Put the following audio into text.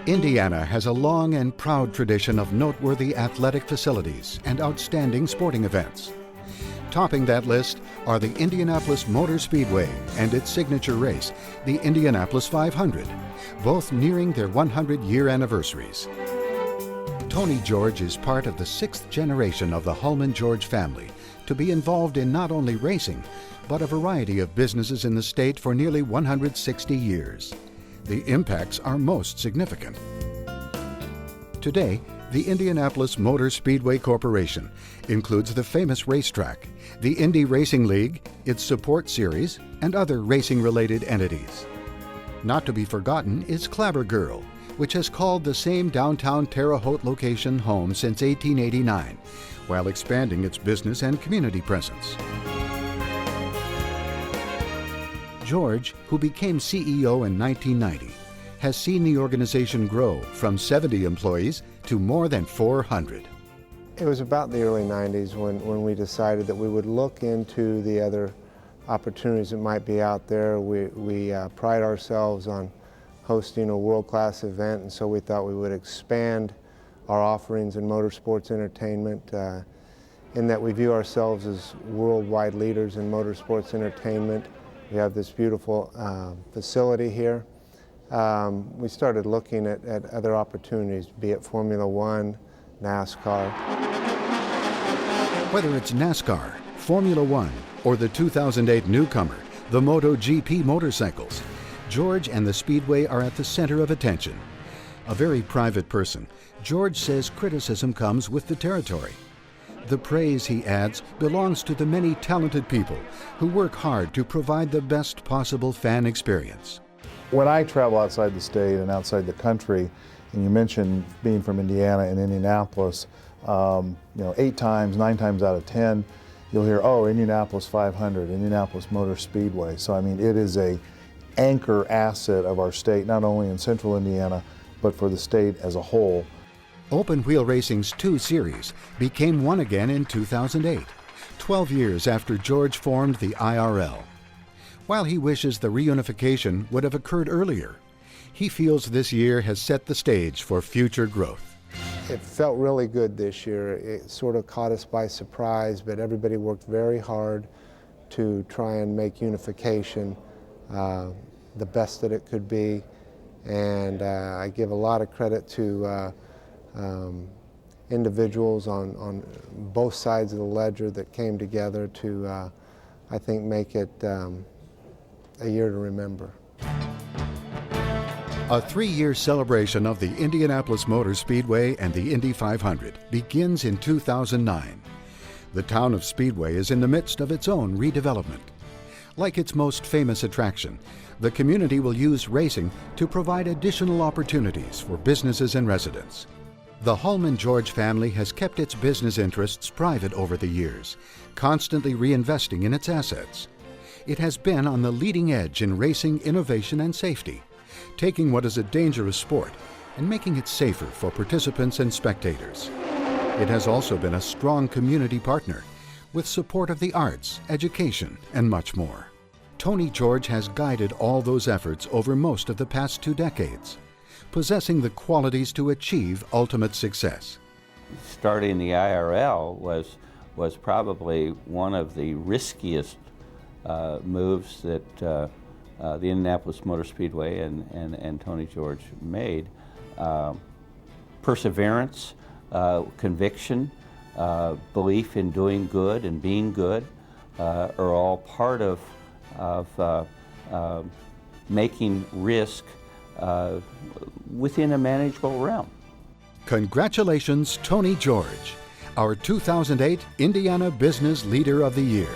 Indiana has a long and proud tradition of noteworthy athletic facilities and outstanding sporting events. Topping that list are the Indianapolis Motor Speedway and its signature race, the Indianapolis 500, both nearing their 100-year anniversaries. Tony George is part of the 6th generation of the Hulman George family to be involved in not only racing, but a variety of businesses in the state for nearly 160 years. The impacts are most significant. Today, the Indianapolis Motor Speedway Corporation includes the famous racetrack, the Indy Racing League, its support series, and other racing-related entities. Not to be forgotten is Clabber Girl, which has called the same downtown Terre Haute location home since 1889, while expanding its business and community presence. George, who became CEO in 1990, has seen the organization grow from 70 employees to more than 400. It was about the early 90s when we decided that we would look into the other opportunities that might be out there. We pride ourselves on hosting a world-class event, and so we thought we would expand our offerings in motorsports entertainment in that we view ourselves as worldwide leaders in motorsports entertainment. We have this beautiful facility here. We started looking at other opportunities, be it Formula One, NASCAR. Whether it's NASCAR, Formula One, or the 2008 newcomer, the MotoGP motorcycles, George and the Speedway are at the center of attention. A very private person, George says criticism comes with the territory. The praise, he adds, belongs to the many talented people who work hard to provide the best possible fan experience. When I travel outside the state and outside the country, and you mentioned being from Indiana and Indianapolis, 8 times, 9 times out of 10, you'll hear, oh, Indianapolis 500, Indianapolis Motor Speedway. So I mean, it is a anchor asset of our state, not only in central Indiana, but for the state as a whole. Open Wheel Racing's 2 Series became one again in 2008, 12 years after George formed the IRL. While he wishes the reunification would have occurred earlier, he feels this year has set the stage for future growth. It felt really good this year. It sort of caught us by surprise, but everybody worked very hard to try and make unification the best that it could be. And I give a lot of credit to individuals on both sides of the ledger that came together to, I think, make it a year to remember. A 3-year celebration of the Indianapolis Motor Speedway and the Indy 500 begins in 2009. The town of Speedway is in the midst of its own redevelopment. Like its most famous attraction, the community will use racing to provide additional opportunities for businesses and residents. The Hulman George family has kept its business interests private over the years, constantly reinvesting in its assets. It has been on the leading edge in racing innovation and safety, taking what is a dangerous sport and making it safer for participants and spectators. It has also been a strong community partner with support of the arts, education, and much more. Tony George has guided all those efforts over most of the past 2 decades, possessing the qualities to achieve ultimate success. Starting the IRL was probably one of the riskiest moves that the Indianapolis Motor Speedway and Tony George made. Perseverance, conviction, belief in doing good and being good are all part of making risk within a manageable realm. Congratulations, Tony George, our 2008 Indiana Business Leader of the Year.